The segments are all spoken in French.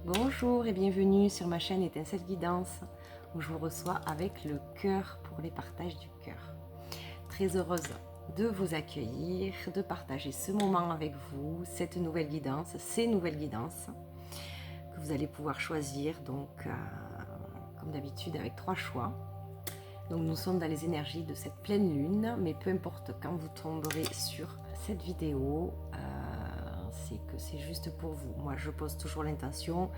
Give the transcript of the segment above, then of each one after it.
Bonjour et bienvenue sur ma chaîne Étincelle Guidance où je vous reçois avec le cœur pour les partages du cœur. Très heureuse de vous accueillir, de partager ce moment avec vous, cette nouvelle guidance, ces nouvelles guidances que vous allez pouvoir choisir donc comme d'habitude avec 3 choix. Donc nous sommes dans les énergies de cette pleine lune, mais peu importe quand vous tomberez sur cette vidéo, c'est que c'est juste pour vous. Moi je pose toujours l'intention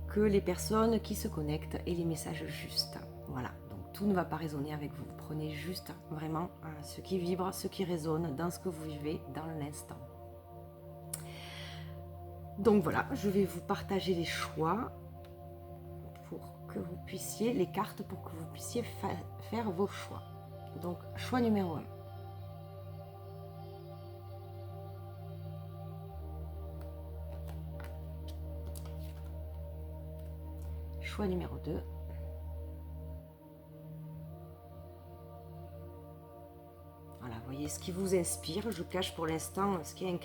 que les personnes qui se connectent aient les messages justes. Voilà, donc tout ne va pas résonner avec vous. Prenez juste vraiment ce qui vibre, ce qui résonne dans ce que vous vivez dans l'instant. Donc voilà, je vais vous partager les choix pour que vous puissiez, les cartes pour que vous puissiez faire vos choix. Donc choix numéro 1. Choix numéro 2. Voilà, voyez ce qui vous inspire. Je cache pour l'instant ce qui est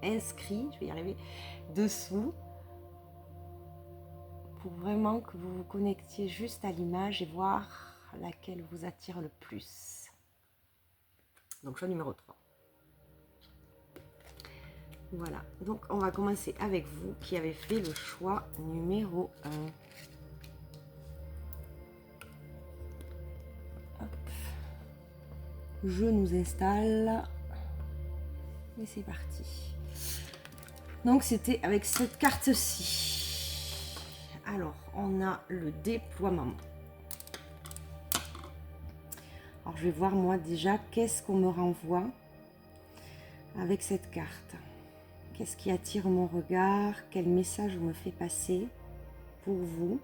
inscrit, je vais y arriver, dessous, pour vraiment que vous vous connectiez juste à l'image et voir laquelle vous attire le plus. Donc choix numéro 3. Voilà, donc on va commencer avec vous qui avez fait le choix numéro 1. Hop. Je nous installe et c'est parti. Donc c'était avec cette carte-ci. Alors on a le déploiement. Alors je vais voir moi déjà qu'est-ce qu'on me renvoie avec cette carte. Qu'est-ce qui attire mon regard? Quel message me fait passer pour vous?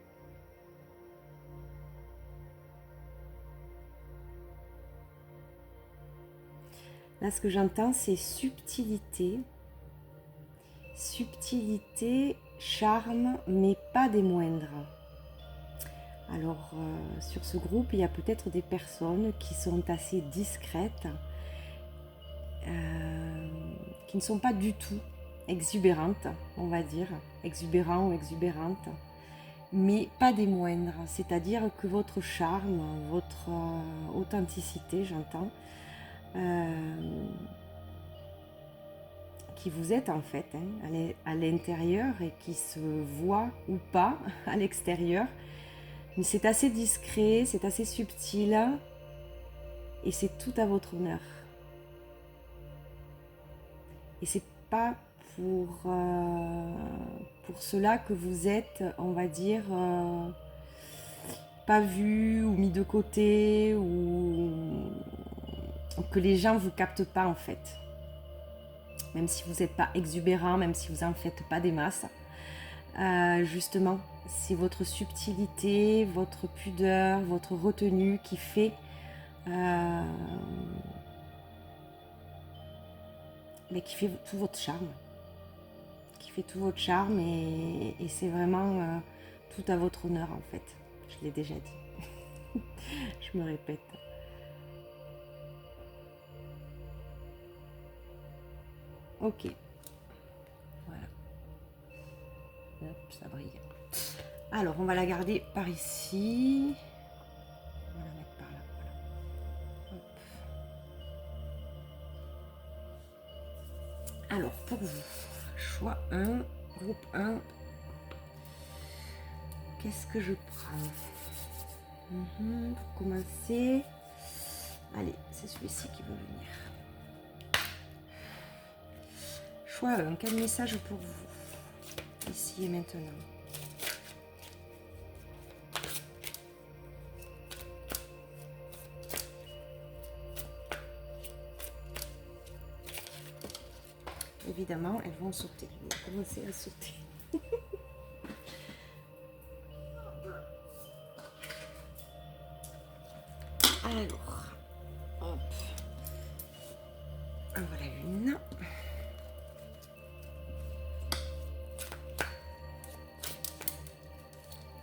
Là, ce que j'entends, c'est subtilité. Subtilité, charme, mais pas des moindres. Alors, sur ce groupe, il y a peut-être des personnes qui sont assez discrètes, qui ne sont pas du tout exubérantes, on va dire, exubérants ou exubérantes, mais pas des moindres. C'est-à-dire que votre charme, votre authenticité, j'entends, qui vous êtes en fait à l'intérieur et qui se voit ou pas à l'extérieur, mais c'est assez discret, c'est assez subtil et c'est tout à votre honneur. Et c'est pas pour cela que vous êtes, on va dire, pas vu ou mis de côté ou que les gens vous captent pas en fait. Même si vous n'êtes pas exubérant, même si vous n'en faites pas des masses. Justement, c'est votre subtilité, votre pudeur, votre retenue qui fait tout votre charme. Qui fait tout votre charme et c'est vraiment tout à votre honneur en fait. Je l'ai déjà dit. Je me répète. Ok. Voilà. Hop, ça brille. Alors, on va la garder par ici. On va la mettre par là. Voilà. Hop. Alors, pour vous, choix 1, groupe 1. Qu'est-ce que je prends? Pour commencer, allez, c'est celui-ci qui veut venir. Choix 1, quel message pour vous, ici et maintenant? Évidemment, elles vont sauter. Elles vont commencer à sauter. Alors, hop. En voilà une.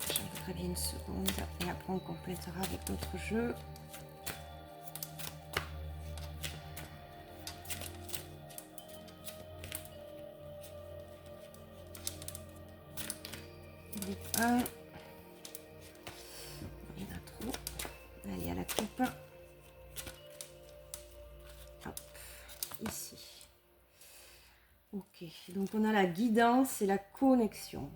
J'en voudrais bien une seconde. Et après, on complétera avec d'autres jeux. Groupe 1. Il y en a trop. Allez, à la coupe. Hop, ici. Ok, donc on a la guidance et la connexion.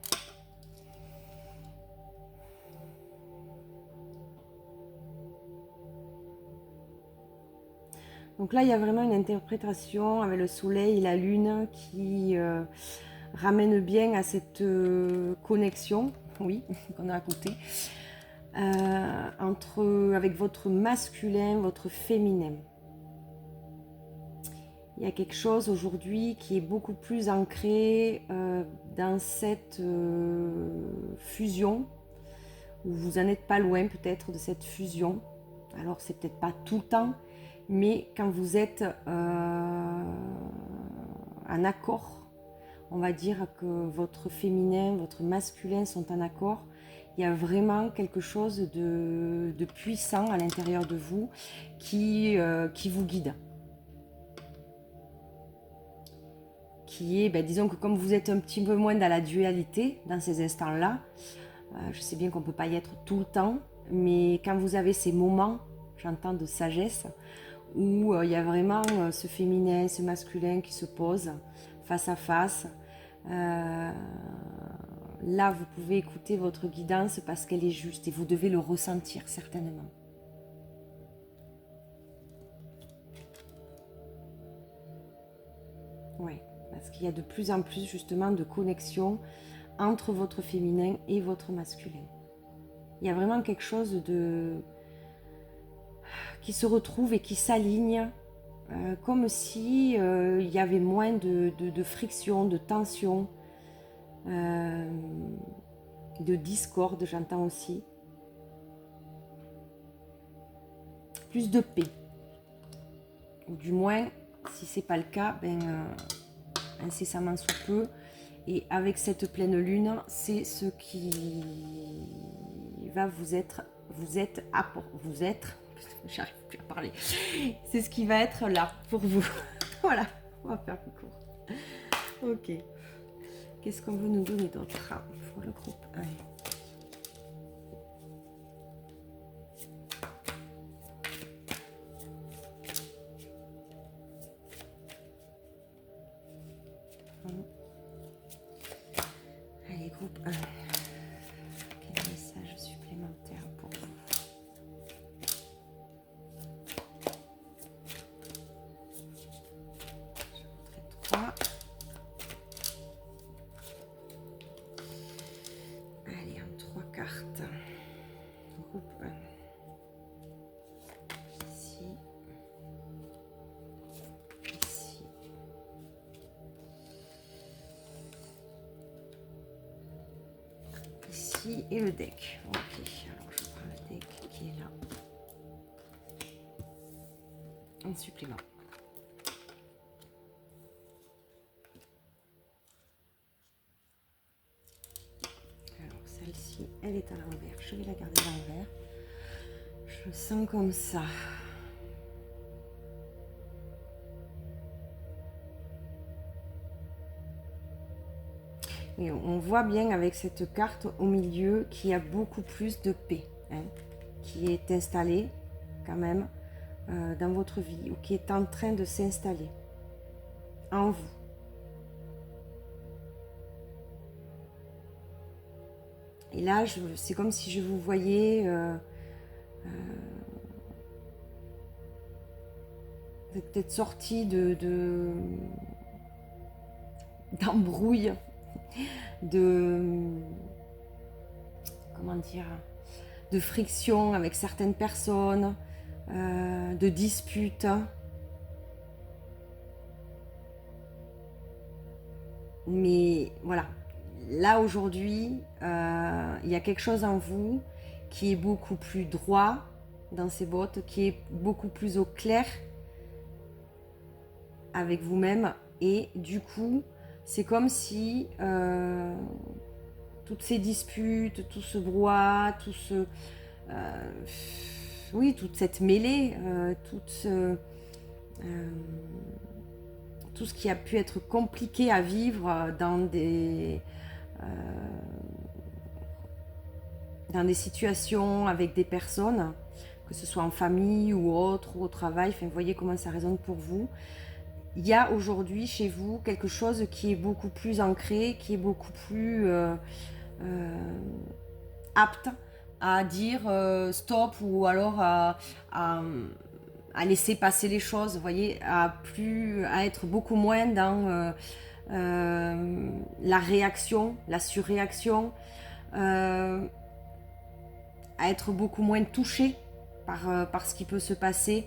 Donc là, il y a vraiment une interprétation avec le soleil et la lune qui ramène bien à cette connexion, oui, qu'on a à côté, avec votre masculin, votre féminin. Il y a quelque chose aujourd'hui qui est beaucoup plus ancré dans cette fusion, où vous n'en êtes pas loin peut-être de cette fusion. Alors c'est peut-être pas tout le temps, mais quand vous êtes en accord, on va dire que votre féminin, votre masculin sont en accord, il y a vraiment quelque chose de puissant à l'intérieur de vous qui vous guide. Qui est, disons que comme vous êtes un petit peu moins dans la dualité dans ces instants-là, je sais bien qu'on ne peut pas y être tout le temps, mais quand vous avez ces moments, j'entends de sagesse, où il y a vraiment ce féminin, ce masculin qui se pose face à face, là vous pouvez écouter votre guidance parce qu'elle est juste et vous devez le ressentir certainement. Oui, parce qu'il y a de plus en plus justement de connexion entre votre féminin et votre masculin. Il y a vraiment quelque chose qui se retrouve et qui s'aligne, comme si il y avait moins de friction, de tension, de discorde, j'entends aussi. Plus de paix. Ou du moins, si ce n'est pas le cas, incessamment sous peu. Et avec cette pleine lune, c'est ce qui va j'arrive plus à parler. C'est ce qui va être là pour vous. Voilà, on va faire plus court. Ok. Qu'est-ce qu'on veut nous donner d'autre pour le groupe 1? Allez, groupe 1. Quel message supplémentaire pour vous? Je montrerai 3. Allez, en 3 cartes. Groupe 1. Ici. Ici. Ici et le deck. Ok, alors je prends le deck qui est là. En supplément. Alors celle-ci, elle est à l'envers. Je vais la garder à l'envers. Je le sens comme ça. Et on voit bien avec cette carte au milieu qu'il y a beaucoup plus de paix, qui est installée quand même dans votre vie, ou qui est en train de s'installer en vous. Et là, c'est comme si je vous voyais vous êtes peut-être sorti d'embrouille, comment dire, de friction avec certaines personnes, de disputes. Mais voilà, là aujourd'hui, il y a quelque chose en vous qui est beaucoup plus droit dans ses bottes, qui est beaucoup plus au clair avec vous-même. Et du coup, c'est comme si toutes ces disputes, tout ce brouhaha, toute cette mêlée, tout ce qui a pu être compliqué à vivre dans dans des situations avec des personnes, que ce soit en famille ou autre, ou au travail, enfin, vous voyez comment ça résonne pour vous. Il y a aujourd'hui chez vous quelque chose qui est beaucoup plus ancré, qui est beaucoup plus apte à dire stop ou alors à laisser passer les choses, vous voyez, à être beaucoup moins dans la réaction, la surréaction, à être beaucoup moins touché par ce qui peut se passer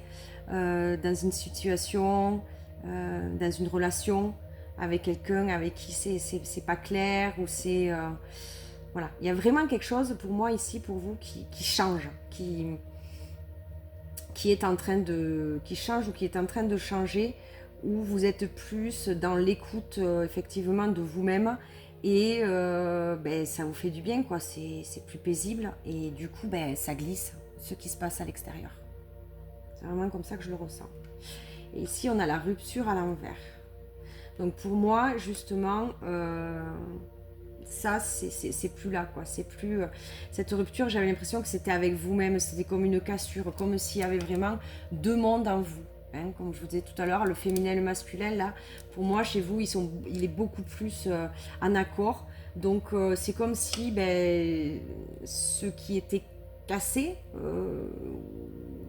dans une situation, dans une relation avec quelqu'un avec qui c'est pas clair ou c'est voilà, il y a vraiment quelque chose pour moi ici pour vous qui change, qui est en train de qui change ou qui est en train de changer, où vous êtes plus dans l'écoute effectivement de vous-même et ben, ça vous fait du bien quoi, c'est plus paisible et du coup ben, ça glisse ce qui se passe à l'extérieur. C'est vraiment comme ça que je le ressens. Et ici on a la rupture à l'envers. Donc pour moi justement ça c'est plus là quoi, c'est plus cette rupture, j'avais l'impression que c'était avec vous-même, c'était comme une cassure, comme s'il y avait vraiment deux mondes en vous. Hein, comme je vous disais tout à l'heure, le féminin et le masculin, là, pour moi, chez vous, il est beaucoup plus en accord. Donc, c'est comme si ben, ce qui était cassé,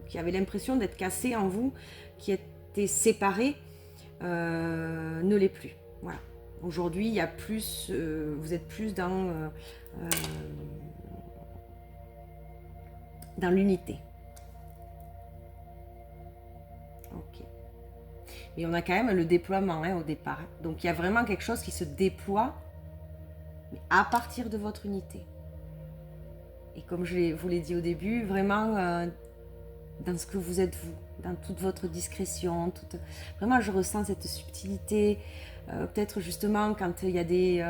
qui avait l'impression d'être cassé en vous, qui était séparé, ne l'est plus. Voilà. Aujourd'hui, il y a plus, vous êtes plus dans l'unité. Ok. Et on a quand même le déploiement hein, au départ. Donc il y a vraiment quelque chose qui se déploie à partir de votre unité. Et comme je vous l'ai dit au début, vraiment dans ce que vous êtes vous, dans toute votre discrétion. Vraiment, je ressens cette subtilité. Peut-être justement quand il y a des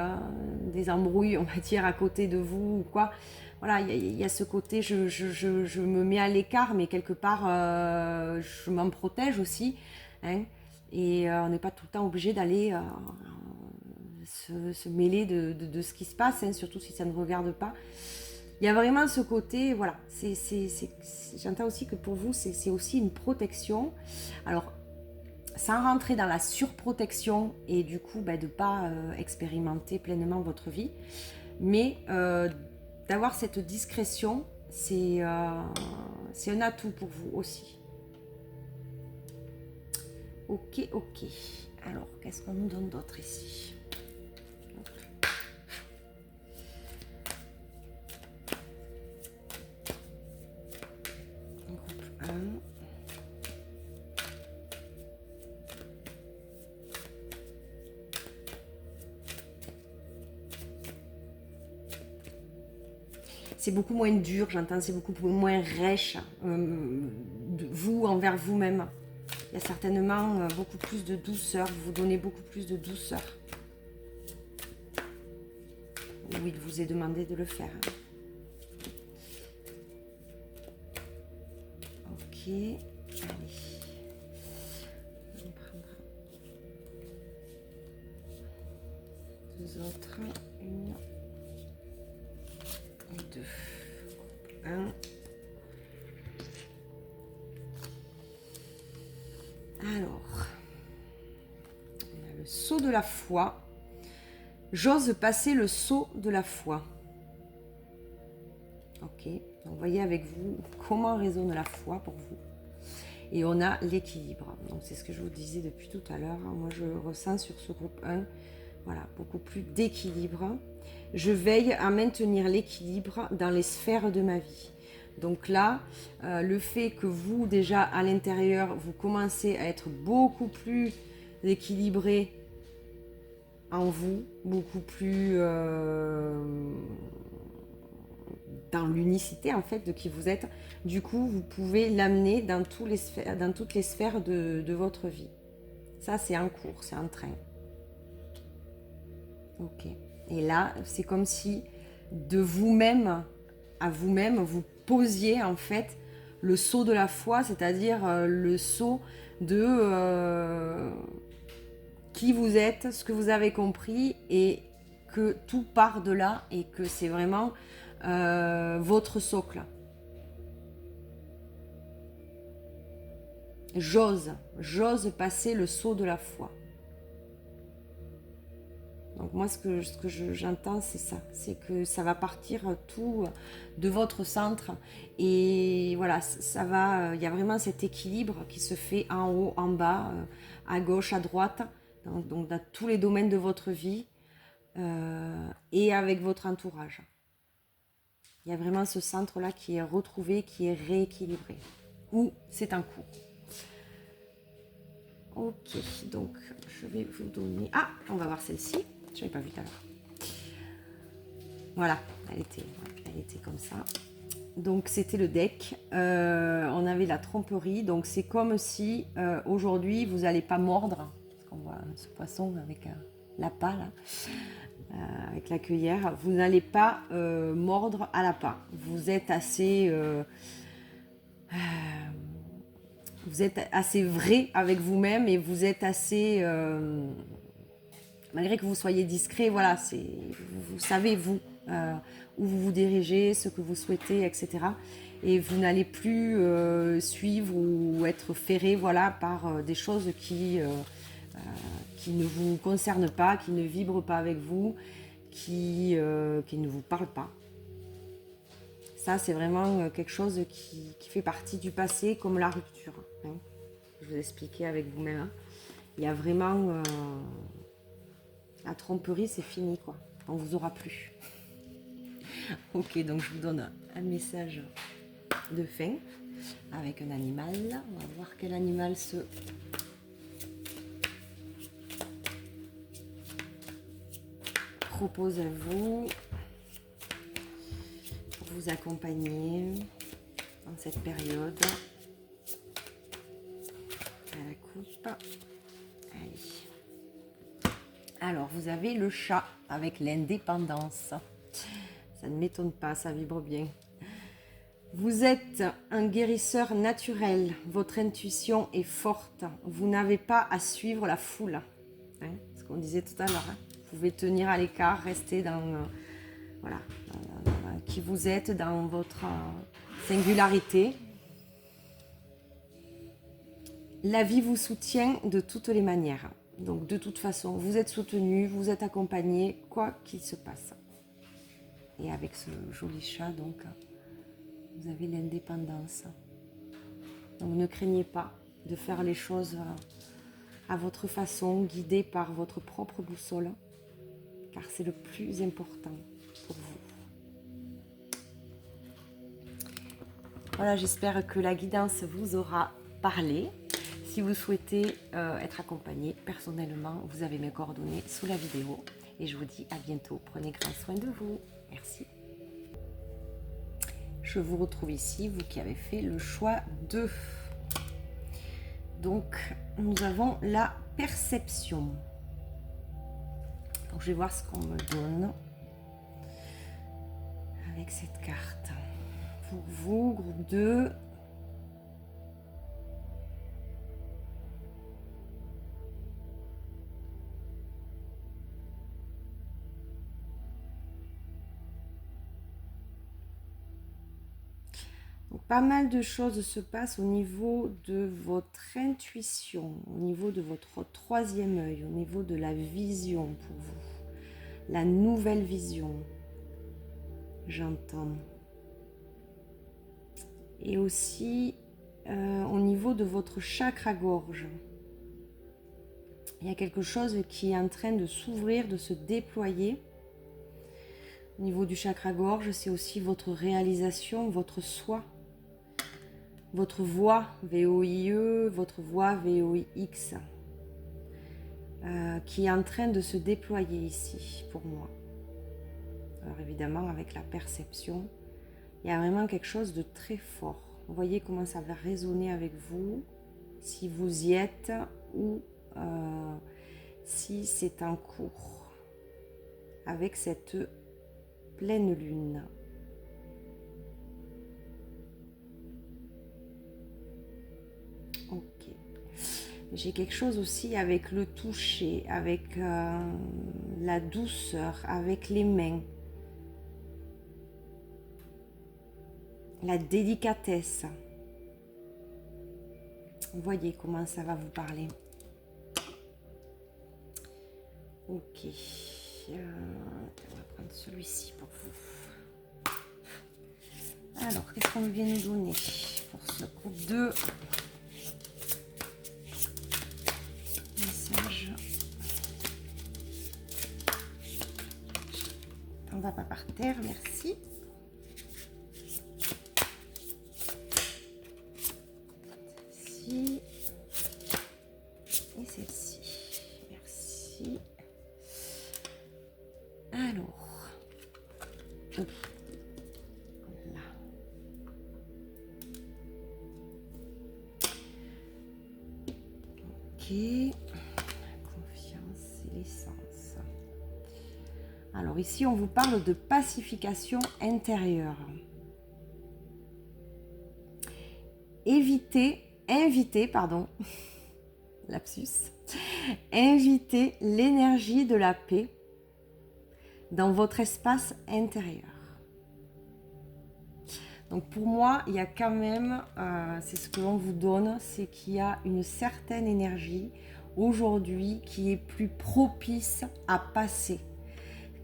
embrouilles, on va dire, à côté de vous ou quoi. Voilà, il y a ce côté, je me mets à l'écart, mais quelque part, je m'en protège aussi. Hein, et on n'est pas tout le temps obligé d'aller se mêler de ce qui se passe, hein, surtout si ça ne regarde pas. Il y a vraiment ce côté, voilà, j'entends aussi que pour vous, c'est aussi une protection. Alors, sans rentrer dans la surprotection et du coup de ne pas expérimenter pleinement votre vie, mais d'avoir cette discrétion, c'est un atout pour vous aussi. Ok, ok. Alors, qu'est-ce qu'on nous donne d'autre ici ? Groupe 1. C'est beaucoup moins dur, j'entends, c'est beaucoup moins rêche, vous envers vous-même. Il y a certainement beaucoup plus de douceur, vous vous donnez beaucoup plus de douceur. Où il vous est demandé de le faire. Ok, allez. On prendra deux autres, une et deux. Un. Alors, on a le saut de la foi. J'ose passer le saut de la foi. Ok, donc voyez avec vous comment résonne la foi pour vous. Et on a l'équilibre. Donc c'est ce que je vous disais depuis tout à l'heure. Moi je ressens sur ce groupe 1, voilà, beaucoup plus d'équilibre. Je veille à maintenir l'équilibre dans les sphères de ma vie. Donc là, le fait que vous déjà à l'intérieur, vous commencez à être beaucoup plus équilibré en vous, beaucoup plus dans l'unicité en fait de qui vous êtes. Du coup, vous pouvez l'amener dans toutes les sphères de votre vie. Ça, c'est en cours, c'est en train. Ok. Et là, c'est comme si de vous-même à vous-même, vous posiez en fait le saut de la foi, c'est-à-dire le saut de qui vous êtes, ce que vous avez compris et que tout part de là et que c'est vraiment votre socle. J'ose passer le saut de la foi. Donc moi, ce que j'entends, c'est ça. C'est que ça va partir tout de votre centre. Et voilà, ça va. Il y a vraiment cet équilibre qui se fait en haut, en bas, à gauche, à droite. Donc dans tous les domaines de votre vie. Et avec votre entourage. Il y a vraiment ce centre-là qui est retrouvé, qui est rééquilibré. Ou c'est en cours. Ok, donc je vais vous donner... Ah, on va voir celle-ci. Je n'avais pas vu tout à l'heure. Voilà, elle était comme ça. Donc c'était le deck. On avait la tromperie. Donc c'est comme si aujourd'hui vous n'allez pas mordre. Parce qu'on voit ce poisson avec l'appât là. Avec la cueillère. Vous n'allez pas mordre à l'appât. Vous êtes assez... vous êtes assez vrai avec vous-même et vous êtes assez... malgré que vous soyez discret, voilà, vous savez, vous, où vous vous dirigez, ce que vous souhaitez, etc. Et vous n'allez plus suivre ou être ferré, voilà, par des choses qui ne vous concernent pas, qui ne vibrent pas avec vous, qui ne vous parlent pas. Ça, c'est vraiment quelque chose qui fait partie du passé, comme la rupture. Hein. Je vous expliquais avec vous-même. Hein. Il y a vraiment... la tromperie, c'est fini, quoi. On vous aura plus. Ok, donc je vous donne un message de fin avec un animal. On va voir quel animal se propose à vous pour vous accompagner dans cette période. À la coupe. Allez. Alors, vous avez le chat avec l'indépendance. Ça ne m'étonne pas, ça vibre bien. Vous êtes un guérisseur naturel. Votre intuition est forte. Vous n'avez pas à suivre la foule. Hein, ce qu'on disait tout à l'heure. Hein. Vous pouvez tenir à l'écart, rester dans, voilà, dans qui vous êtes, dans votre singularité. La vie vous soutient de toutes les manières. Donc de toute façon, vous êtes soutenu, vous êtes accompagné, quoi qu'il se passe. Et avec ce joli chat, donc, vous avez l'indépendance. Donc ne craignez pas de faire les choses à votre façon, guidé par votre propre boussole, car c'est le plus important pour vous. Voilà, j'espère que la guidance vous aura parlé. Si vous souhaitez être accompagné personnellement, vous avez mes coordonnées sous la vidéo. Et je vous dis à bientôt. Prenez grand soin de vous. Merci. Je vous retrouve ici, vous qui avez fait le choix de... Donc, nous avons la perception. Donc, je vais voir ce qu'on me donne avec cette carte. Pour vous, groupe 2... Donc, pas mal de choses se passent au niveau de votre intuition, au niveau de votre troisième œil, au niveau de la vision pour vous. La nouvelle vision, j'entends. Et aussi au niveau de votre chakra-gorge. Il y a quelque chose qui est en train de s'ouvrir, de se déployer. Au niveau du chakra-gorge, c'est aussi votre réalisation, votre soi. Votre voix, VOIE, votre voix, VOIX, qui est en train de se déployer ici, pour moi. Alors évidemment, avec la perception, il y a vraiment quelque chose de très fort. Vous voyez comment ça va résonner avec vous, si vous y êtes ou si c'est en cours, avec cette pleine lune. Ok. J'ai quelque chose aussi avec le toucher, avec la douceur, avec les mains. la délicatesse. Voyez comment ça va vous parler. Ok. On va prendre celui-ci pour vous. Alors, qu'est-ce qu'on vient nous donner pour ce groupe 2 message. On va pas par terre, merci. Celle-ci et celle-ci. Merci. Alors, hop. Là. Ok. Confiance et l'essence. Alors ici, on vous parle de pacification intérieure. Invitez, lapsus, invitez l'énergie de la paix dans votre espace intérieur. Donc pour moi, il y a quand même, c'est ce que l'on vous donne, c'est qu'il y a une certaine énergie aujourd'hui qui est plus propice à passer.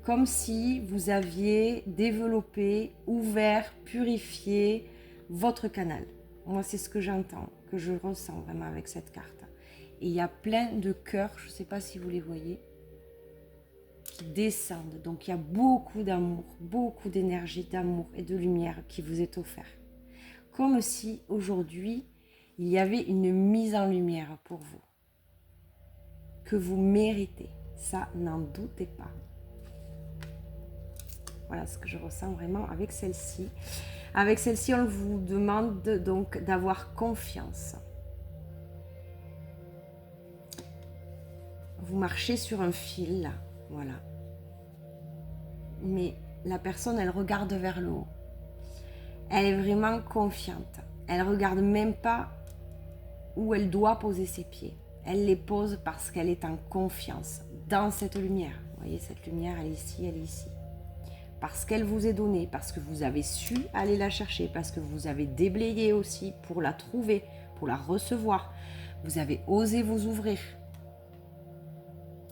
Comme si vous aviez développé, ouvert, purifié votre canal. Moi, c'est ce que j'entends, que je ressens vraiment avec cette carte. Et il y a plein de cœurs, je ne sais pas si vous les voyez, qui descendent. Donc, il y a beaucoup d'amour, beaucoup d'énergie, d'amour et de lumière qui vous est offert. Comme si, aujourd'hui, il y avait une mise en lumière pour vous. Que vous méritez. Ça, n'en doutez pas. Voilà ce que je ressens vraiment avec celle-ci. Avec celle-ci, on vous demande donc d'avoir confiance. Vous marchez sur un fil, là, voilà. Mais la personne, elle regarde vers le haut. Elle est vraiment confiante. Elle ne regarde même pas où elle doit poser ses pieds. Elle les pose parce qu'elle est en confiance dans cette lumière. Vous voyez, cette lumière, elle est ici, elle est ici. Parce qu'elle vous est donnée, parce que vous avez su aller la chercher, parce que vous avez déblayé aussi pour la trouver, pour la recevoir. Vous avez osé vous ouvrir.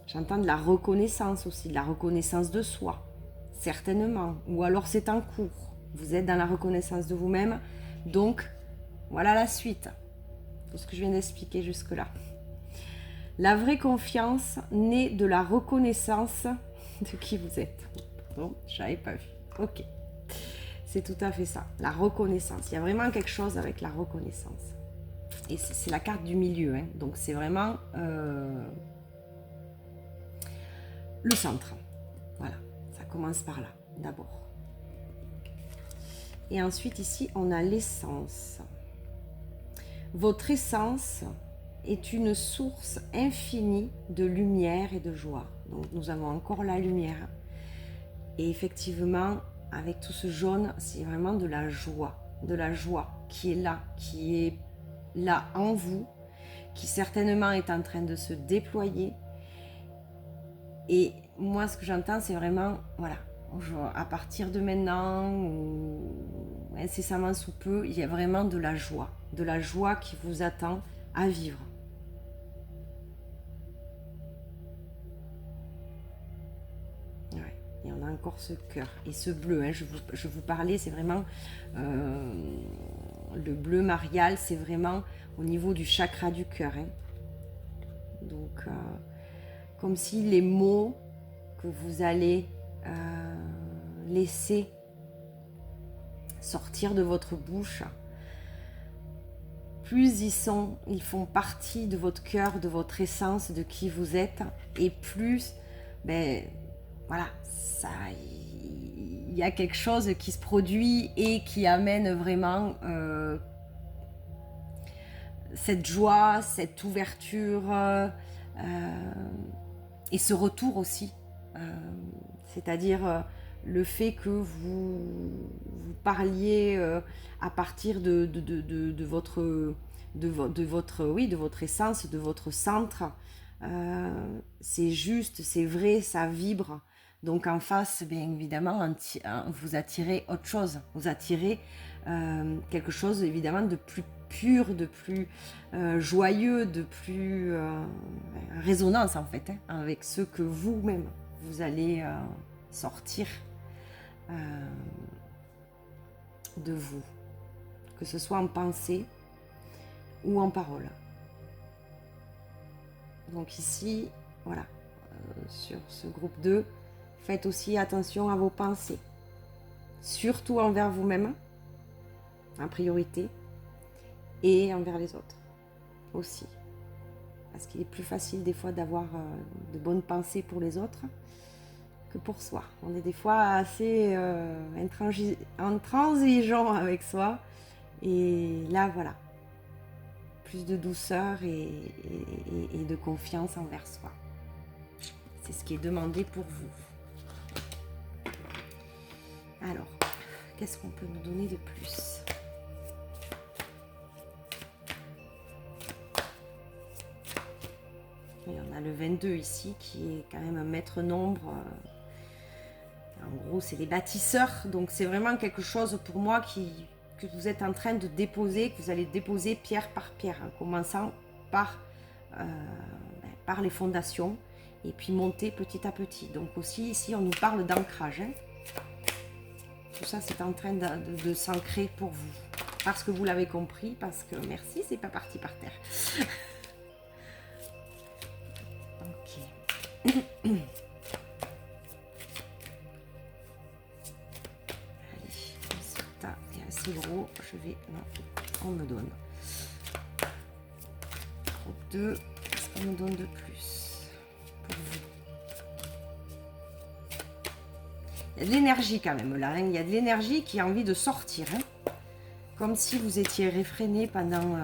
J'entends de la reconnaissance aussi, de la reconnaissance de soi, certainement. Ou alors c'est en cours. Vous êtes dans la reconnaissance de vous-même. Donc, voilà la suite. Tout ce que je viens d'expliquer jusque-là. La vraie confiance naît de la reconnaissance de qui vous êtes. Bon, je n'avais pas vu. Ok. C'est tout à fait ça. La reconnaissance. Il y a vraiment quelque chose avec la reconnaissance. Et c'est la carte du milieu. Hein. Donc, c'est vraiment le centre. Voilà. Ça commence par là, d'abord. Et ensuite, ici, on a l'essence. Votre essence est une source infinie de lumière et de joie. Donc, nous avons encore la lumière. Et effectivement, avec tout ce jaune, c'est vraiment de la joie qui est là en vous, qui certainement est en train de se déployer. Et moi, ce que j'entends, c'est vraiment, voilà, à partir de maintenant, ou incessamment sous peu, il y a vraiment de la joie qui vous attend à vivre. Et on a encore ce cœur et ce bleu. Hein, je vous parlais, c'est vraiment le bleu marial, c'est vraiment au niveau du chakra du cœur. Hein. Donc, comme si les mots que vous allez laisser sortir de votre bouche, plus ils font partie de votre cœur, de votre essence, de qui vous êtes, et plus, voilà, il y a quelque chose qui se produit et qui amène vraiment cette joie, cette ouverture et ce retour aussi. C'est-à-dire le fait que vous parliez à partir de votre essence, de votre centre. C'est juste, c'est vrai, ça vibre. Donc en face, bien évidemment, vous attirez autre chose. Vous attirez quelque chose évidemment de plus pur, de plus joyeux, de plus résonance en fait, hein, avec ce que vous-même, vous allez sortir de vous. Que ce soit en pensée ou en parole. Donc ici, voilà, sur ce groupe 2, faites aussi attention à vos pensées. Surtout envers vous-même, en priorité, et envers les autres aussi. Parce qu'il est plus facile des fois d'avoir de bonnes pensées pour les autres que pour soi. On est des fois assez intransigeant avec soi. Et là, voilà, plus de douceur et de confiance envers soi. C'est ce qui est demandé pour vous. Alors, qu'est-ce qu'on peut nous donner de plus ? Et on a le 22 ici qui est quand même un maître nombre. En gros, c'est les bâtisseurs. Donc, c'est vraiment quelque chose pour moi que vous êtes en train de déposer, que vous allez déposer pierre par pierre, en commençant par les fondations et puis monter petit à petit. Donc aussi, ici, on nous parle d'ancrage. Hein. Tout ça, c'est en train de s'ancrer pour vous. Parce que vous l'avez compris, parce que merci, c'est pas parti par terre. Ok. Gros, je vais... Non, on me donne. Groupe 2, qu'est-ce qu'on me donne de plus pour vous? Il y a de l'énergie quand même là, hein. Il y a de l'énergie qui a envie de sortir. Hein. Comme si vous étiez réfréné pendant...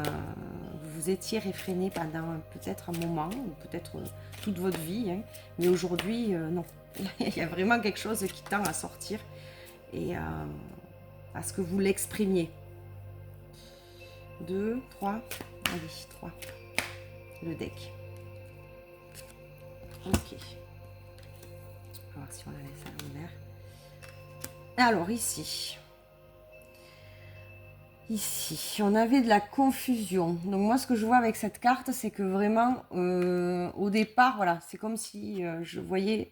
peut-être un moment, ou peut-être toute votre vie. Hein. Mais aujourd'hui, non. Il y a vraiment quelque chose qui tend à sortir. Et... à ce que vous l'exprimiez. 2, 3, allez, 3. Le deck. Ok. On va voir si on la laisse à l'envers. Alors, ici, on avait de la confusion. Donc, moi, ce que je vois avec cette carte, c'est que vraiment, au départ, voilà, c'est comme si je voyais...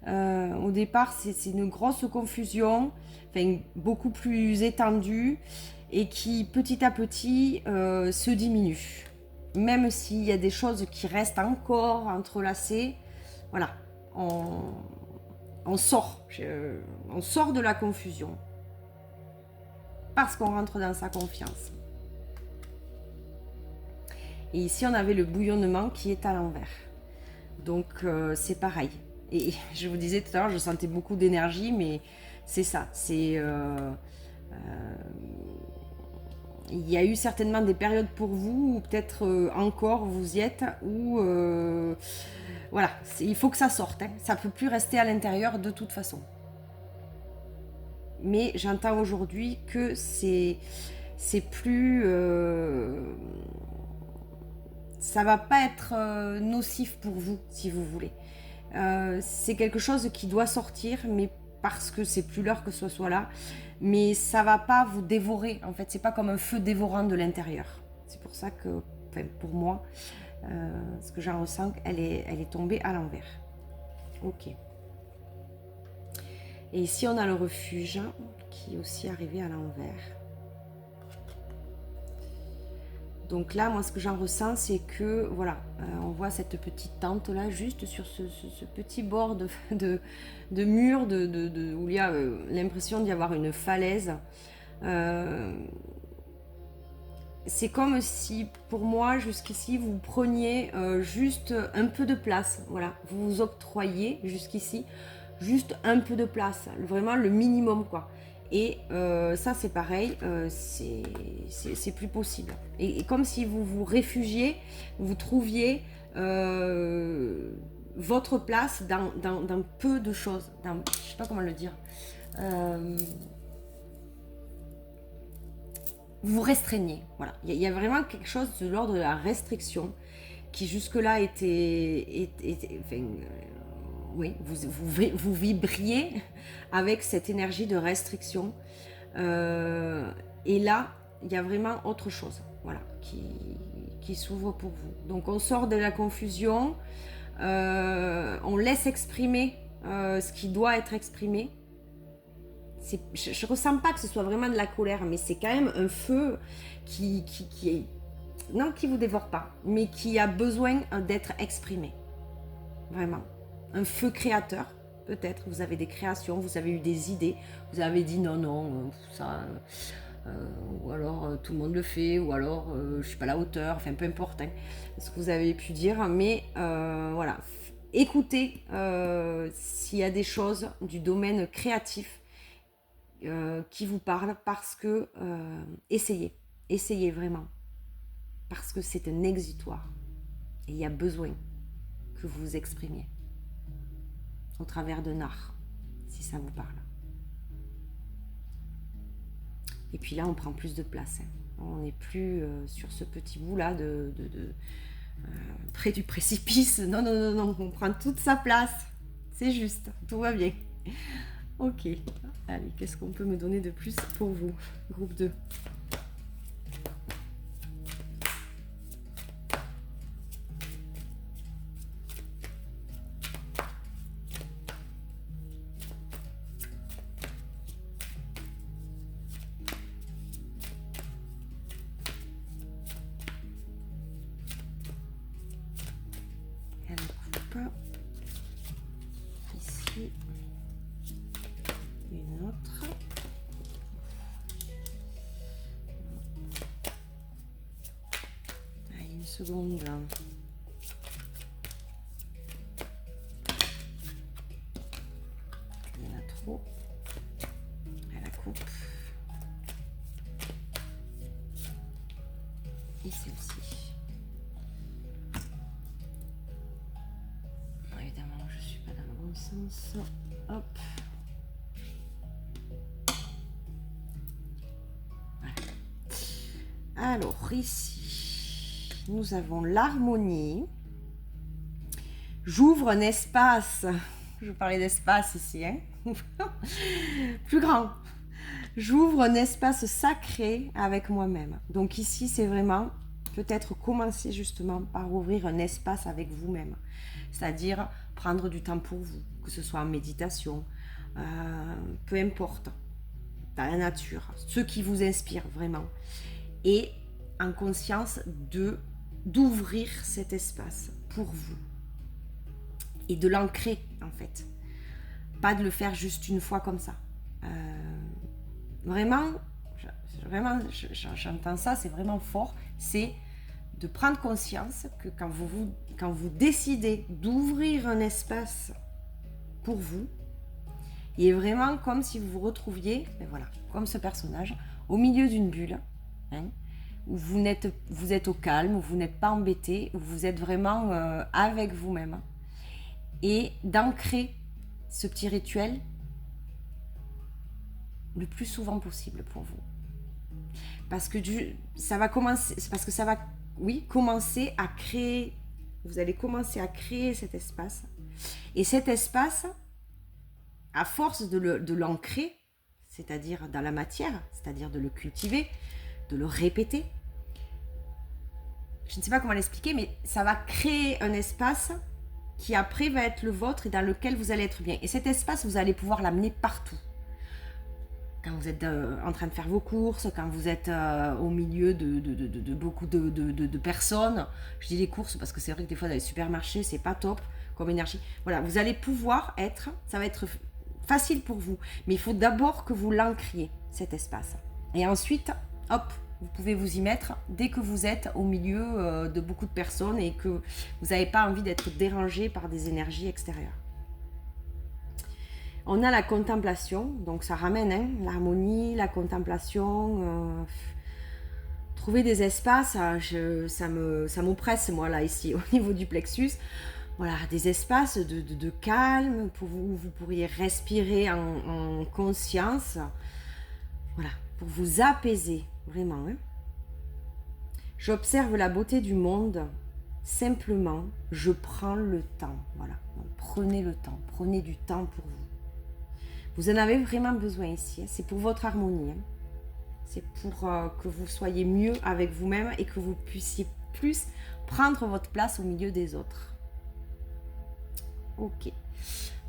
au départ, c'est une grosse confusion, enfin, beaucoup plus étendue et qui petit à petit se diminue. Même s'il y a des choses qui restent encore entrelacées, voilà, on sort de la confusion parce qu'on rentre dans sa confiance. Et ici, on avait le bouillonnement qui est à l'envers. Donc, c'est pareil. Et je vous disais tout à l'heure, je sentais beaucoup d'énergie, mais c'est ça. Il y a eu certainement des périodes pour vous, ou peut-être encore vous y êtes, où voilà, il faut que ça sorte. Hein. Ça ne peut plus rester à l'intérieur de toute façon. Mais j'entends aujourd'hui que c'est plus... ça va pas être nocif pour vous, si vous voulez. C'est quelque chose qui doit sortir, mais parce que c'est plus l'heure que ce soit là. Mais ça va pas vous dévorer, en fait. C'est pas comme un feu dévorant de l'intérieur. C'est pour ça que, enfin, pour moi, ce que j'en ressens, elle est tombée à l'envers. Ok. Et ici, on a le refuge qui est aussi arrivé à l'envers. Donc là, moi, ce que j'en ressens, c'est que, voilà, on voit cette petite tente là, juste sur ce petit bord de mur où il y a l'impression d'y avoir une falaise. C'est comme si, pour moi, jusqu'ici, vous preniez juste un peu de place. Voilà, vous vous octroyez jusqu'ici juste un peu de place, vraiment le minimum, quoi. Et ça, c'est pareil, c'est plus possible. Et comme si vous vous réfugiez, vous trouviez votre place dans peu de choses. Je ne sais pas comment le dire. Vous restreignez. Voilà. Il y a vraiment quelque chose de l'ordre de la restriction qui jusque-là était enfin, oui, vous vibriez avec cette énergie de restriction. Et là, il y a vraiment autre chose, voilà, qui s'ouvre pour vous. Donc on sort de la confusion, on laisse exprimer ce qui doit être exprimé. Je ne ressens pas que ce soit vraiment de la colère, mais c'est quand même un feu qui est... Non, qui ne vous dévore pas, mais qui a besoin d'être exprimé. Vraiment. Un feu créateur, peut-être. Vous avez des créations, vous avez eu des idées, vous avez dit non, ça... ou alors tout le monde le fait, ou alors je ne suis pas à la hauteur, enfin peu importe, hein, ce que vous avez pu dire, mais voilà. Écoutez s'il y a des choses du domaine créatif qui vous parlent, parce que essayez vraiment, parce que c'est un exutoire et il y a besoin que vous vous exprimiez au travers d'un art, si ça vous parle. Et puis là, on prend plus de place, hein. On n'est plus sur ce petit bout là près du précipice. Non, on prend toute sa place, c'est juste, tout va bien. Ok, allez, qu'est-ce qu'on peut me donner de plus pour vous, groupe 2? Ici, une autre. Allez, une seconde. Il y en a trop. Elle la coupe. Et celle-ci. Évidemment, je ne suis pas dans le bon sens. Hop. Voilà. Alors, ici, nous avons l'harmonie. J'ouvre un espace. Je parlais d'espace ici, hein. Plus grand. J'ouvre un espace sacré avec moi-même. Donc ici, c'est vraiment peut-être commencer justement par ouvrir un espace avec vous-même. C'est-à-dire prendre du temps pour vous, que ce soit en méditation, peu importe, dans la nature, ce qui vous inspire vraiment. Et en conscience d'ouvrir cet espace pour vous. Et de l'ancrer en fait. Pas de le faire juste une fois comme ça. Vraiment, j'entends ça, c'est vraiment fort. C'est de prendre conscience que quand vous décidez d'ouvrir un espace pour vous, il est vraiment comme si vous vous retrouviez, ben voilà, comme ce personnage, au milieu d'une bulle, hein, où vous êtes au calme, où vous n'êtes pas embêté, où vous êtes vraiment avec vous-même. Et d'ancrer ce petit rituel le plus souvent possible pour vous. Parce que ça va commencer, parce que ça va, oui, commencer à créer, vous allez commencer à créer cet espace. Et cet espace, à force de l'ancrer, c'est-à-dire dans la matière, c'est-à-dire de le cultiver, de le répéter, je ne sais pas comment l'expliquer, mais ça va créer un espace qui après va être le vôtre et dans lequel vous allez être bien. Et cet espace, vous allez pouvoir l'amener partout. Quand vous êtes en train de faire vos courses, quand vous êtes au milieu de beaucoup de personnes. Je dis les courses parce que c'est vrai que des fois dans les supermarchés, c'est pas top comme énergie. Voilà, vous allez pouvoir ça va être facile pour vous. Mais il faut d'abord que vous l'ancriez, cet espace. Et ensuite, hop, vous pouvez vous y mettre dès que vous êtes au milieu de beaucoup de personnes et que vous n'avez pas envie d'être dérangé par des énergies extérieures. On a la contemplation, donc ça ramène l'harmonie, la contemplation, trouver des espaces, ça m'oppresse moi là ici au niveau du plexus. Voilà, des espaces de calme pour vous pourriez respirer en conscience, voilà, pour vous apaiser vraiment. J'observe la beauté du monde simplement, je prends le temps. Voilà, donc, prenez le temps, prenez du temps pour vous. Vous en avez vraiment besoin ici, hein. C'est pour votre harmonie. Hein. C'est pour que vous soyez mieux avec vous-même et que vous puissiez plus prendre votre place au milieu des autres. Ok.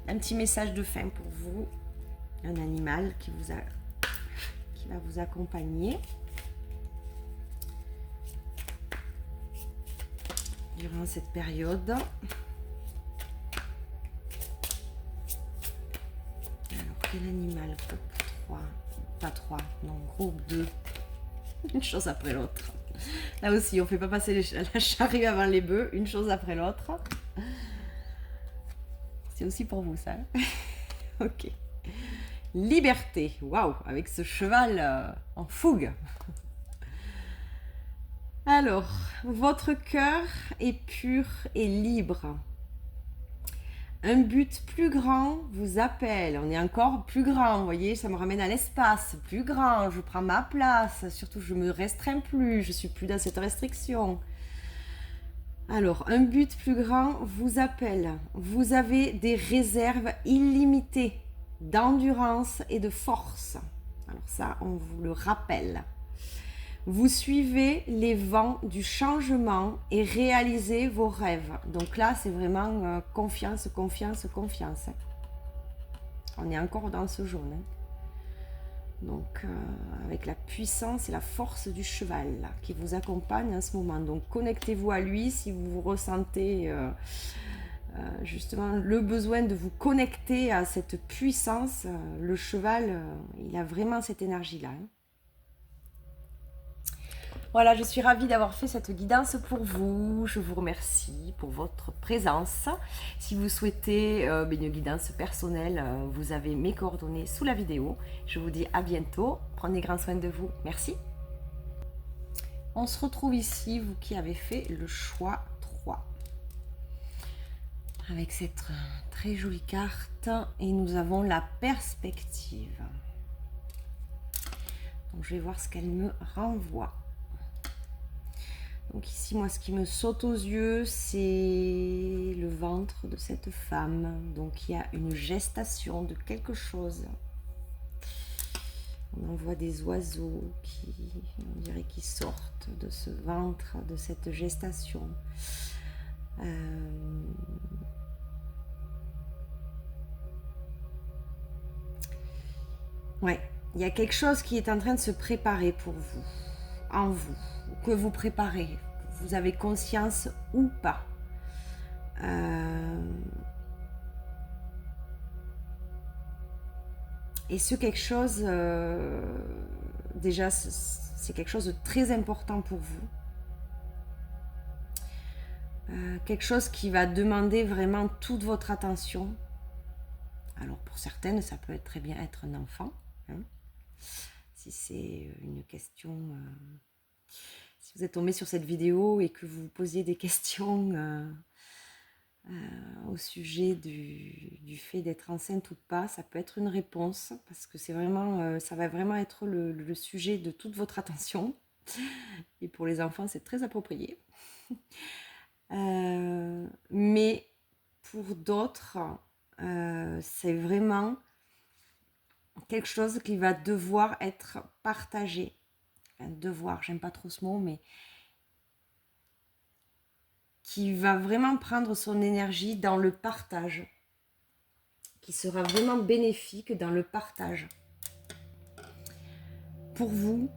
Un petit message de fin pour vous. Un animal qui va vous accompagner durant cette période. Alors, quel animal? Groupe 3. Pas 3, non, groupe 2. Une chose après l'autre. Là aussi, on ne fait pas passer la charrue avant les bœufs, une chose après l'autre. C'est aussi pour vous, ça. Ok. Liberté. Waouh, avec ce cheval en fougue. Alors, votre cœur est pur et libre. Un but plus grand vous appelle. On est encore plus grand, vous voyez, ça me ramène à l'espace. Plus grand, je prends ma place. Surtout, je me restreins plus, je suis plus dans cette restriction. Alors, un but plus grand vous appelle. Vous avez des réserves illimitées d'endurance et de force. Alors ça, on vous le rappelle. Vous suivez les vents du changement et réalisez vos rêves. Donc là, c'est vraiment confiance, confiance, confiance. On est encore dans ce jaune. Donc, avec la puissance et la force du cheval là, qui vous accompagne en ce moment. Donc, connectez-vous à lui si vous ressentez justement le besoin de vous connecter à cette puissance. Le cheval, il a vraiment cette énergie-là. Hein. Voilà, je suis ravie d'avoir fait cette guidance pour vous. Je vous remercie pour votre présence. Si vous souhaitez une guidance personnelle, vous avez mes coordonnées sous la vidéo. Je vous dis à bientôt. Prenez grand soin de vous. Merci. On se retrouve ici, vous qui avez fait le choix 3. Avec cette très jolie carte. Et nous avons la perspective. Donc, je vais voir ce qu'elle me renvoie. Donc ici, moi, ce qui me saute aux yeux, c'est le ventre de cette femme. Donc il y a une gestation de quelque chose. On en voit des oiseaux qui, on dirait, qui sortent de ce ventre, de cette gestation. Ouais, il y a quelque chose qui est en train de se préparer pour vous, en vous, que vous préparez, que vous avez conscience ou pas. Et ce quelque chose, déjà, c'est quelque chose de très important pour vous. Quelque chose qui va demander vraiment toute votre attention. Alors pour certaines, ça peut très bien être un enfant. Hein, si c'est une question... si vous êtes tombé sur cette vidéo et que vous posiez des questions au sujet du fait d'être enceinte ou pas, ça peut être une réponse, parce que c'est vraiment, ça va vraiment être le sujet de toute votre attention. Et pour les enfants, c'est très approprié. Mais pour d'autres, c'est vraiment quelque chose qui va devoir être partagé. Enfin, devoir, j'aime pas trop ce mot, mais qui va vraiment prendre son énergie dans le partage, qui sera vraiment bénéfique dans le partage. Pour vous,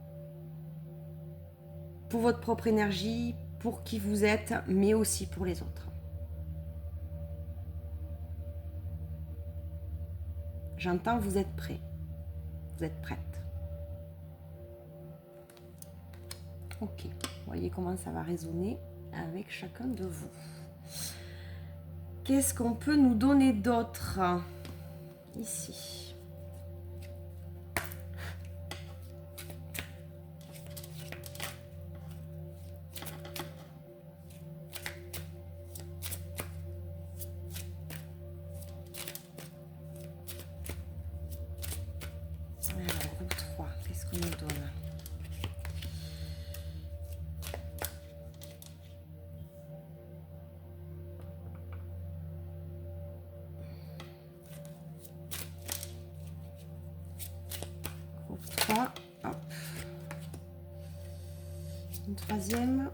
pour votre propre énergie, pour qui vous êtes, mais aussi pour les autres. J'entends, vous êtes prêts. Vous êtes prête. Ok, voyez comment ça va résonner avec chacun de vous. Qu'est-ce qu'on peut nous donner d'autre ici? Alors, groupe 3, qu'est-ce qu'on nous donne? pas. Hop. Une troisième.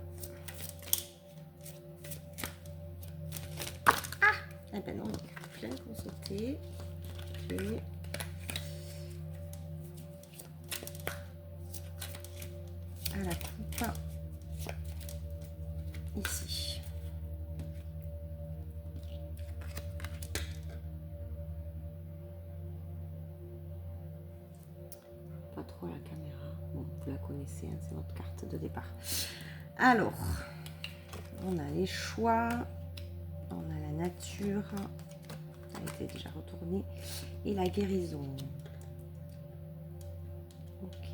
Ah, eh ben non, plein qu'on sautait. Puis à la coupe ici. Pas trop la caméra. Bon, vous la connaissez, hein, c'est votre carte de départ. Alors, on a les choix, on a la nature, ça a été déjà retourné, et la guérison. Ok.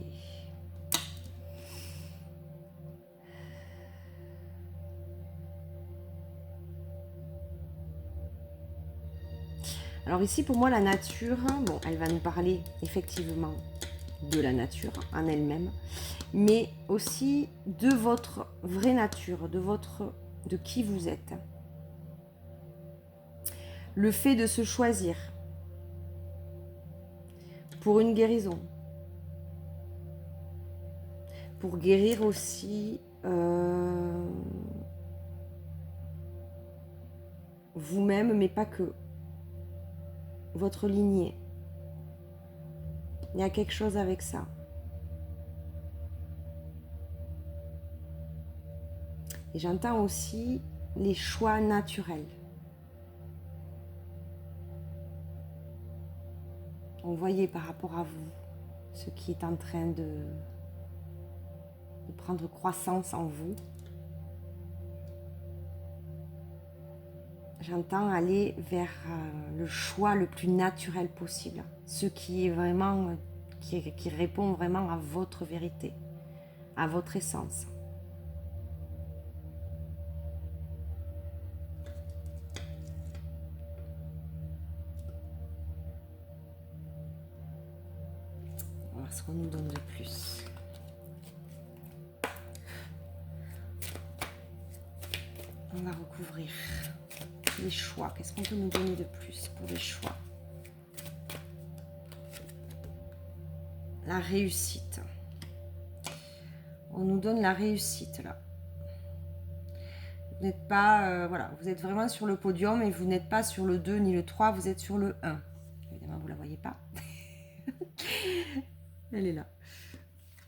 Alors ici, pour moi, la nature, bon, elle va nous parler effectivement de la nature en elle-même, mais aussi de votre vraie nature, de qui vous êtes. Le fait de se choisir pour une guérison, pour guérir aussi vous-même, mais pas que, votre lignée. Il y a quelque chose avec ça. Et j'entends aussi les choix naturels. On voyait par rapport à vous ce qui est en train de prendre croissance en vous. J'entends aller vers le choix le plus naturel possible, ce qui est vraiment, qui répond vraiment à votre vérité, à votre essence. On va voir ce qu'on nous donne de plus. On va recouvrir les choix. Qu'est-ce qu'on peut nous donner de plus pour les choix? La réussite. On nous donne la réussite là. Vous n'êtes pas, voilà, vous êtes vraiment sur le podium et vous n'êtes pas sur le 2 ni le 3, vous êtes sur le 1. Évidemment, vous ne la voyez pas. Elle est là.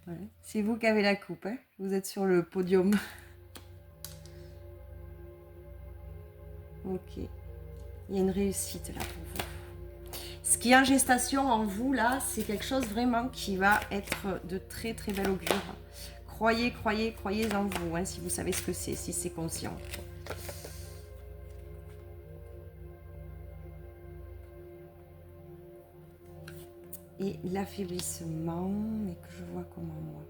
Ouais. C'est vous qui avez la coupe, hein, vous êtes sur le podium. Ok. Il y a une réussite là pour vous. Ce qui est en gestation en vous là, c'est quelque chose vraiment qui va être de très très bel augure. Croyez, croyez, croyez en vous, hein, si vous savez ce que c'est, si c'est conscient. Et l'affaiblissement, mais que je vois comment moi.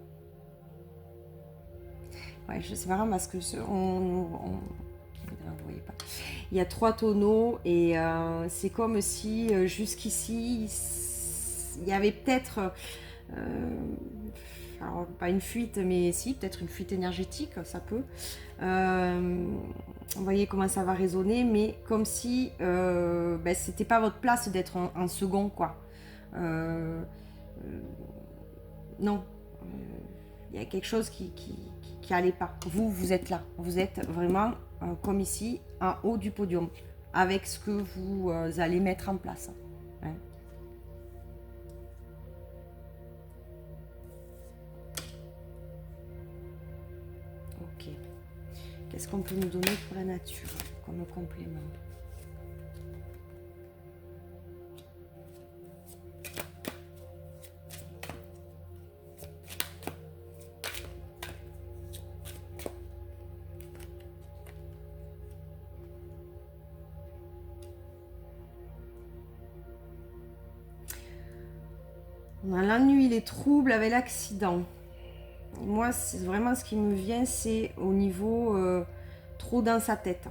Ouais, c'est marrant parce que vous voyez pas. Il y a 3 tonneaux et c'est comme si jusqu'ici il y avait peut-être alors pas une fuite, mais si peut-être une fuite énergétique, ça peut. Vous voyez comment ça va résonner, mais comme si c'était pas votre place d'être en second, quoi. Non, il y a quelque chose qui allait pas. Vous êtes là, vous êtes vraiment comme ici, en haut du podium, avec ce que vous allez mettre en place. Hein. Ok. Qu'est-ce qu'on peut nous donner pour la nature comme complément? On a l'ennui, les troubles avec l'accident. Moi, c'est vraiment ce qui me vient, c'est au niveau trop dans sa tête.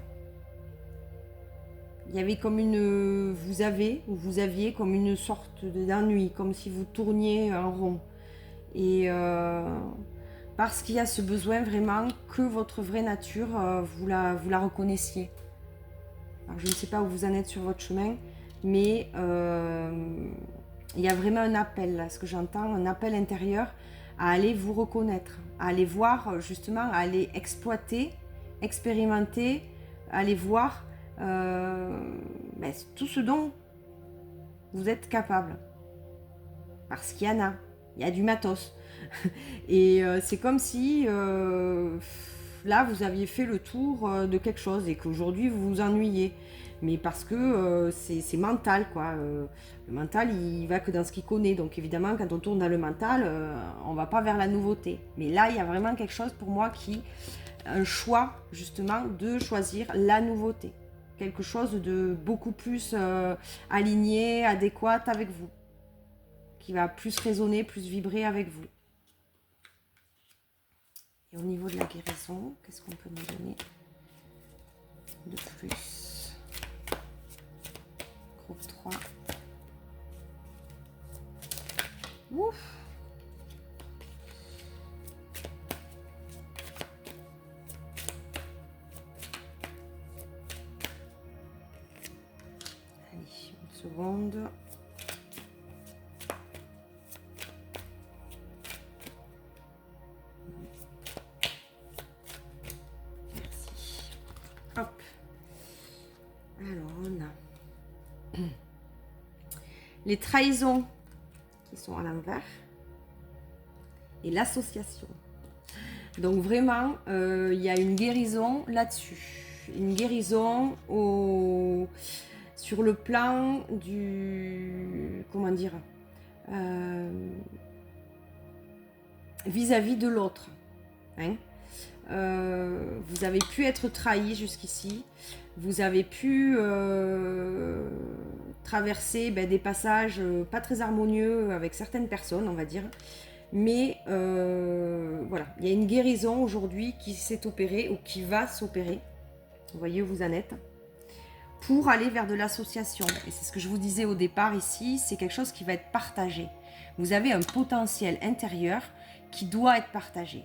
Il y avait comme une... Vous aviez comme une sorte d'ennui, comme si vous tourniez en rond. Et parce qu'il y a ce besoin vraiment que votre vraie nature, vous la reconnaissiez. Alors, je ne sais pas où vous en êtes sur votre chemin, mais il y a vraiment un appel, là, ce que j'entends, un appel intérieur à aller vous reconnaître, à aller voir justement, à aller exploiter, expérimenter, à aller voir tout ce dont vous êtes capable. Parce qu'il y en a, il y a du matos. Et c'est comme si là vous aviez fait le tour de quelque chose et qu'aujourd'hui vous vous ennuyez. Mais parce que c'est mental, quoi. Le mental, il va que dans ce qu'il connaît. Donc évidemment, quand on tourne dans le mental, on va pas vers la nouveauté. Mais là, il y a vraiment quelque chose pour moi un choix, justement, de choisir la nouveauté. Quelque chose de beaucoup plus aligné, adéquat avec vous. Qui va plus résonner, plus vibrer avec vous. Et au niveau de la guérison, qu'est-ce qu'on peut nous donner de plus? Groupe 3. Ouf. Allez, une seconde. Merci. Hop. Alors, on a les trahisons qui sont à l'envers et l'association. Donc vraiment, il y a une guérison là-dessus. Une guérison sur le plan du... Comment dire, vis-à-vis de l'autre. Hein. Vous avez pu être trahi jusqu'ici. Vous avez pu traverser des passages pas très harmonieux avec certaines personnes, on va dire. Mais voilà, il y a une guérison aujourd'hui qui s'est opérée ou qui va s'opérer. Vous voyez où vous en êtes. Pour aller vers de l'association. Et c'est ce que je vous disais au départ ici, c'est quelque chose qui va être partagé. Vous avez un potentiel intérieur qui doit être partagé,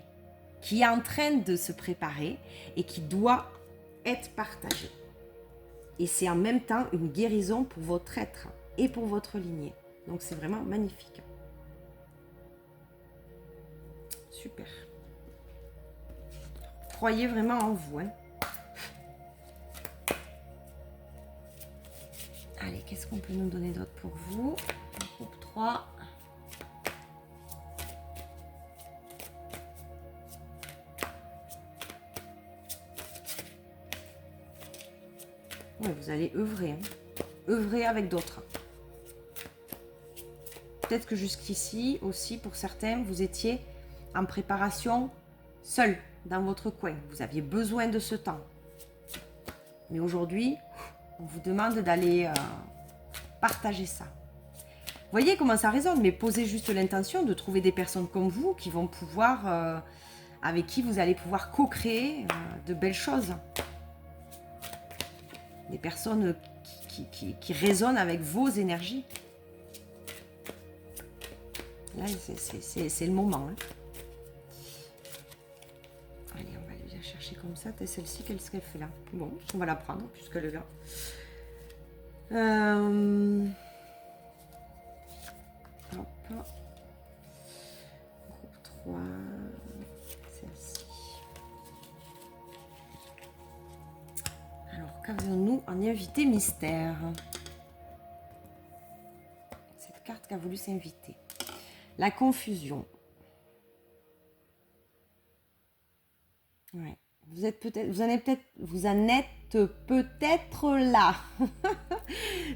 qui est en train de se préparer et qui doit être partagé. Et c'est en même temps une guérison pour votre être et pour votre lignée. Donc c'est vraiment magnifique. Super. Croyez vraiment en vous. Hein. Allez, qu'est-ce qu'on peut nous donner d'autre pour vous? Groupe 3. Ouais, vous allez œuvrer. Hein. Œuvrer avec d'autres. Peut-être que jusqu'ici aussi, pour certains, vous étiez en préparation seul, dans votre coin. Vous aviez besoin de ce temps. Mais aujourd'hui, on vous demande d'aller partager ça. Vous voyez comment ça résonne, mais posez juste l'intention de trouver des personnes comme vous qui vont pouvoir, avec qui vous allez pouvoir co-créer de belles choses. Des personnes qui résonnent avec vos énergies. Là, c'est le moment. Hein. Allez, on va aller la chercher comme ça. Celle-ci, qu'est-ce qu'elle fait là? Bon, on va la prendre puisqu'elle est là. Hop. Groupe 3. Celle-ci. Alors, qu'avons-nous en invité mystère? Cette carte qui a voulu s'inviter. La confusion. Ouais. Vous êtes peut-être, vous en êtes peut-être là,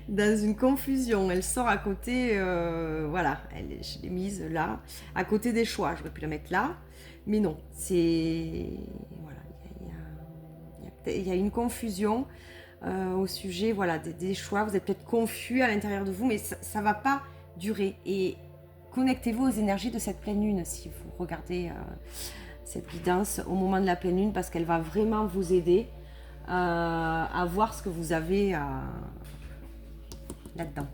dans une confusion. Elle sort à côté, voilà, je l'ai mise là, à côté des choix. J'aurais pu la mettre là, mais non. C'est voilà, il y a une confusion au sujet, voilà, des choix. Vous êtes peut-être confus à l'intérieur de vous, mais ça va pas durer. Et connectez-vous aux énergies de cette pleine lune si vous regardez. Cette guidance au moment de la pleine lune parce qu'elle va vraiment vous aider à voir ce que vous avez là-dedans,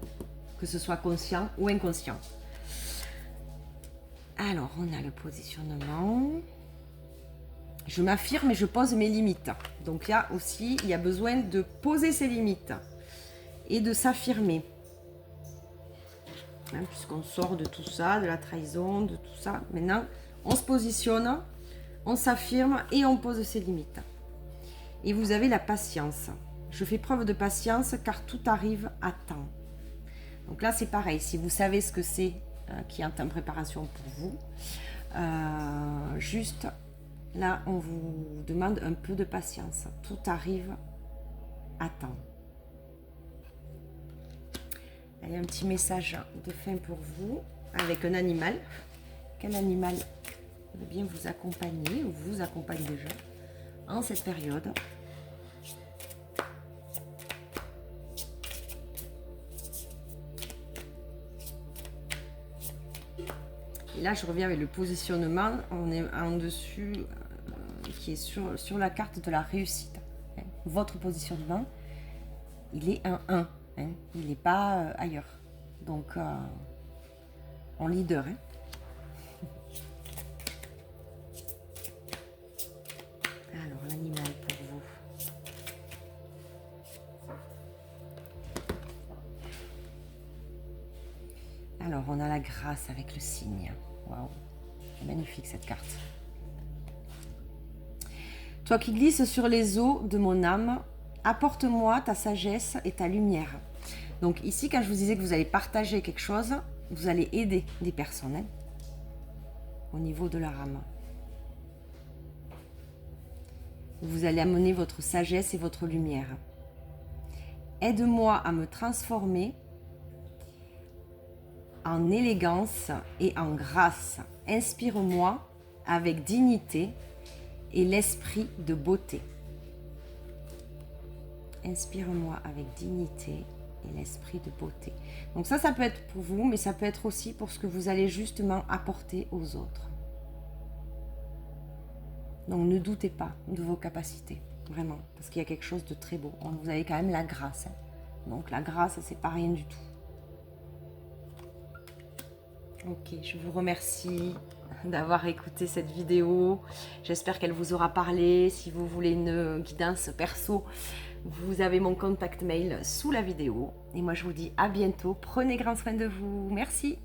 que ce soit conscient ou inconscient. Alors, on a le positionnement. Je m'affirme et je pose mes limites. Donc là aussi, il y a besoin de poser ses limites et de s'affirmer. hein, puisqu'on sort de tout ça, de la trahison, de tout ça. Maintenant, on se positionne, on s'affirme et on pose ses limites. Et vous avez la patience. Je fais preuve de patience car tout arrive à temps. Donc là, c'est pareil. Si vous savez ce que c'est qui est en préparation pour vous, juste là, on vous demande un peu de patience. Tout arrive à temps. Allez, un petit message de fin pour vous avec un animal. Quel animal veut bien vous accompagner ou vous accompagne déjà en cette période? Et là, je reviens avec le positionnement. On est en dessus, qui est sur la carte de la réussite. Hein. Votre positionnement, il est un 1. Hein. Il n'est pas ailleurs. Donc, en leader. Hein. Alors, l'animal pour vous. Alors, on a la grâce avec le cygne. Waouh, c'est magnifique cette carte. Toi qui glisses sur les eaux de mon âme, apporte-moi ta sagesse et ta lumière. Donc ici, quand je vous disais que vous allez partager quelque chose, vous allez aider des personnes hein, au niveau de leur âme. Vous allez amener votre sagesse et votre lumière. Aide-moi à me transformer en élégance et en grâce. Inspire-moi avec dignité et l'esprit de beauté. Inspire-moi avec dignité et l'esprit de beauté. Donc ça peut être pour vous, mais ça peut être aussi pour ce que vous allez justement apporter aux autres. Donc ne doutez pas de vos capacités, vraiment, parce qu'il y a quelque chose de très beau. Vous avez quand même la grâce. Hein. Donc la grâce, c'est pas rien du tout. Ok, je vous remercie d'avoir écouté cette vidéo. J'espère qu'elle vous aura parlé. Si vous voulez une guidance perso, vous avez mon contact mail sous la vidéo. Et moi, je vous dis à bientôt. Prenez grand soin de vous. Merci.